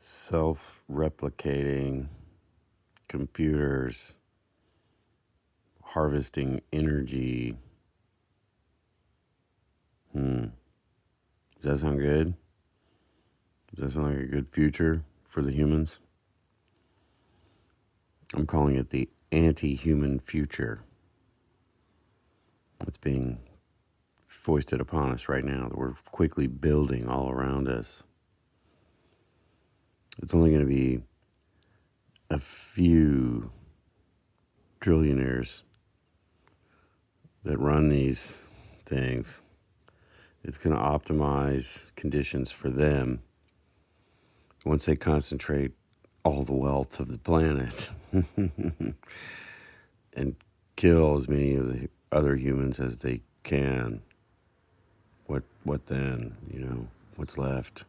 self-replicating computers harvesting energy. Does that sound good? Does that sound like a good future for the humans? I'm calling it the anti-human future. It's being foisted upon us right now, that we're quickly building all around us. It's only going to be a few trillionaires that run these things. It's going to optimize conditions for them once they concentrate all the wealth of the planet and kill as many of the other humans as they can. What then? What's left?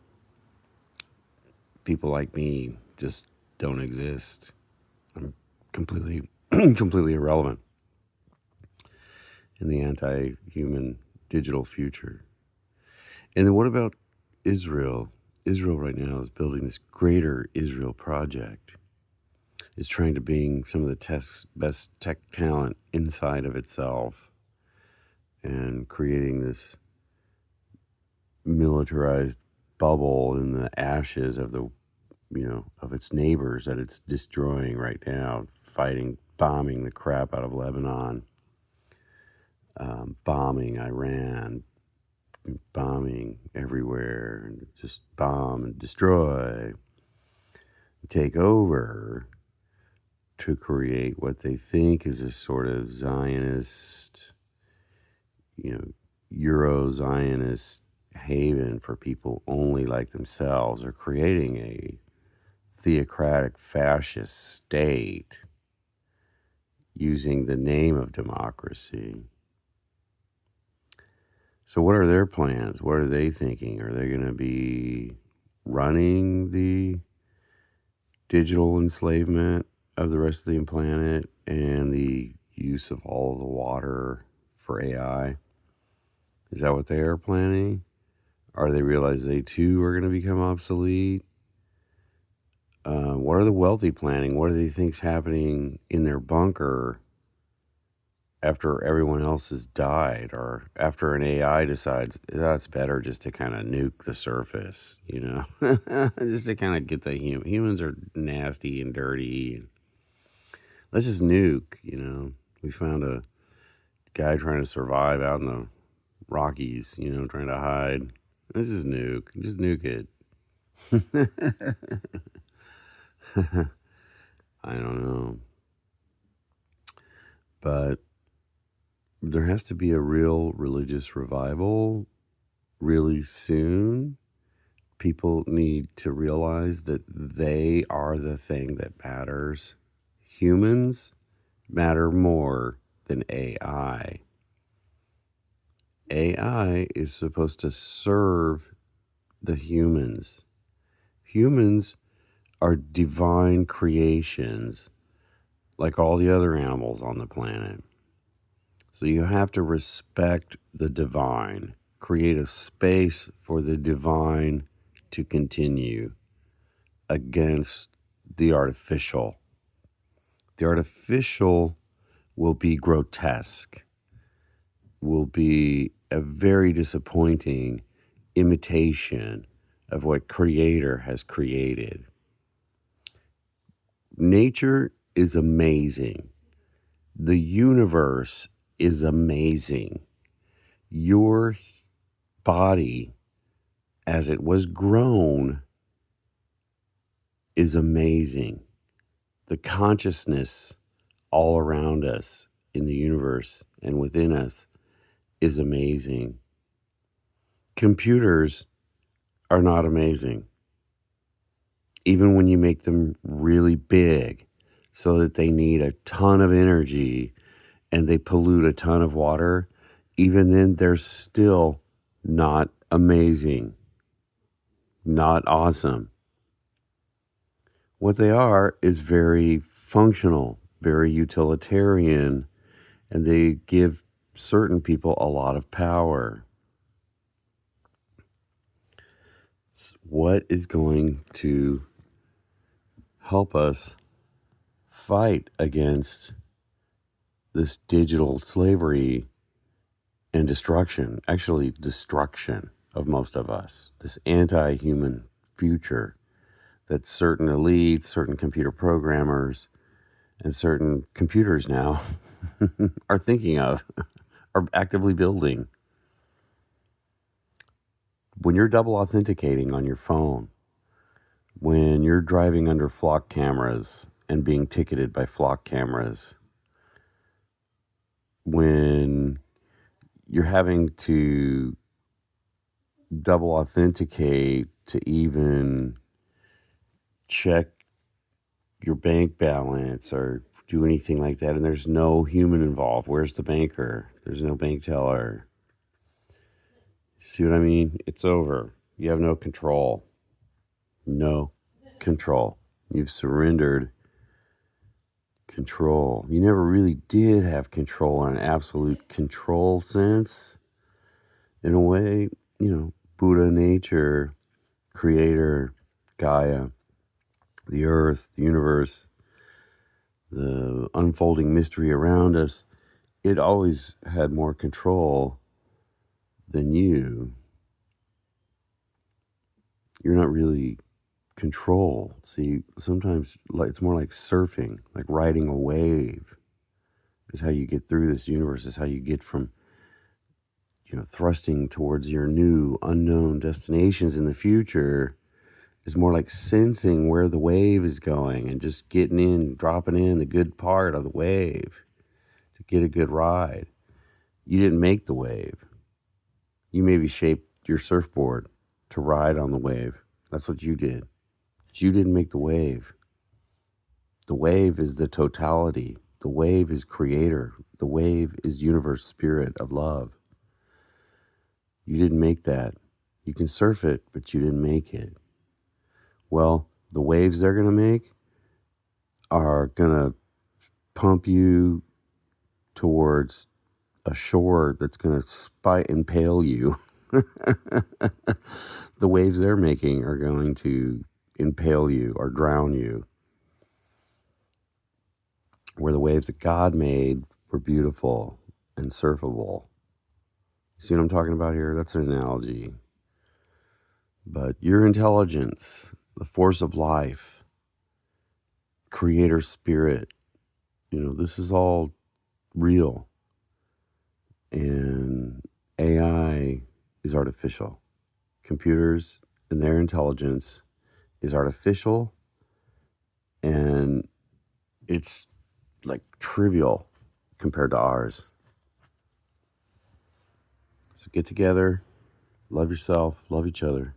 People like me just don't exist. I'm completely completely irrelevant in the anti-human digital future. And then what about Israel? Israel right now is building this greater Israel project. It's trying to bring some of the best tech talent inside of itself and creating this militarized bubble in the ashes of of its neighbors that it's destroying right now, bombing the crap out of Lebanon, bombing Iran, bombing everywhere, and just bomb and destroy, take over to create what they think is a sort of Zionist, Euro-Zionist haven for people only like themselves, or creating a theocratic fascist state using the name of democracy. So what are their plans? What are they thinking? Are they going to be running the digital enslavement of the rest of the planet and the use of all of the water for AI? Is that what they are planning? Or they realize they too are going to become obsolete? What are the wealthy planning? What do they think's happening in their bunker after everyone else has died, or after an AI decides that's better just to kind of nuke the surface, just to kind of get the humans are nasty and dirty. Let's just nuke, We found a guy trying to survive out in the Rockies, trying to hide. Let's just nuke it. I don't know. But there has to be a real religious revival really soon. People need to realize that they are the thing that matters. Humans matter more than AI. AI is supposed to serve the humans. Humans are divine creations like all the other animals on the planet. So you have to respect the divine, create a space for the divine to continue against the artificial. The artificial will be grotesque, will be a very disappointing imitation of what Creator has created. Nature is amazing. The universe is amazing. Your body, as it was grown, is amazing. The consciousness all around us in the universe and within us is amazing. Computers are not amazing. Even when you make them really big so that they need a ton of energy and they pollute a ton of water, even then they're still not amazing, not awesome. What they are is very functional, very utilitarian, and they give certain people a lot of power. What is going to help us fight against this digital slavery and destruction, actually destruction of most of us, this anti-human future that certain elites, certain computer programmers, and certain computers now are thinking of, are actively building. When you're double authenticating on your phone, when you're driving under flock cameras and being ticketed by flock cameras, when you're having to double authenticate to even check your bank balance or do anything like that, and there's no human involved. Where's the banker? There's no bank teller. See what I mean? It's over. You have no control. No control. You've surrendered control. You never really did have control in an absolute control sense. In a way, Buddha, nature, creator, Gaia, the earth, the universe, the unfolding mystery around us, it always had more control than you. You're not really control. See, sometimes it's more like surfing, like riding a wave is how you get through this universe, is how you get from, thrusting towards your new unknown destinations in the future, is more like sensing where the wave is going and just getting in, dropping in the good part of the wave to get a good ride. You didn't make the wave. You maybe shaped your surfboard to ride on the wave. That's what you did. But you didn't make the wave. The wave is the totality. The wave is creator. The wave is universe spirit of love. You didn't make that. You can surf it, but you didn't make it. Well, the waves they're going to make are going to pump you towards a shore that's going to impale you. The waves they're making are going to impale you or drown you. Where the waves that God made were beautiful and surfable. See what I'm talking about here? That's an analogy. But your intelligence, the force of life, creator spirit, this is all real. And AI is artificial. Computers and their intelligence is artificial, and it's like trivial compared to ours. So get together, love yourself, love each other,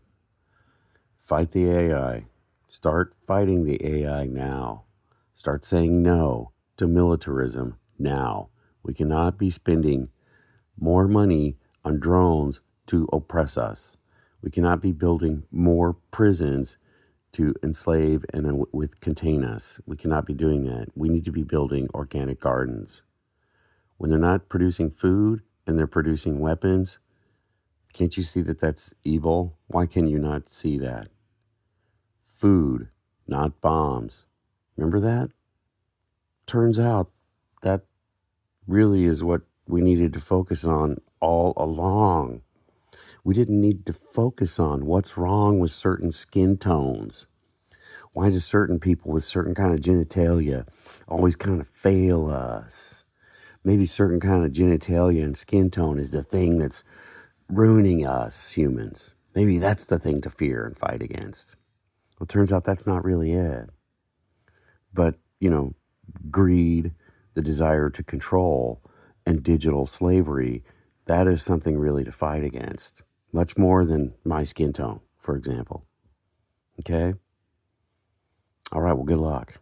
fight the AI. Start fighting the AI now. Start saying no to militarism now. We cannot be spending more money on drones to oppress us. We cannot be building more prisons to enslave and contain us. We cannot be doing that. We need to be building organic gardens. When they're not producing food and they're producing weapons, can't you see that that's evil? Why can you not see that? Food, not bombs. Remember that? Turns out that really is what we needed to focus on all along. We didn't need to focus on what's wrong with certain skin tones. Why do certain people with certain kind of genitalia always kind of fail us? Maybe certain kind of genitalia and skin tone is the thing that's ruining us humans. Maybe that's the thing to fear and fight against. Well, it turns out that's not really it. But, greed, the desire to control, and digital slavery, that is something really to fight against. Much more than my skin tone, for example. Okay? All right, well, good luck.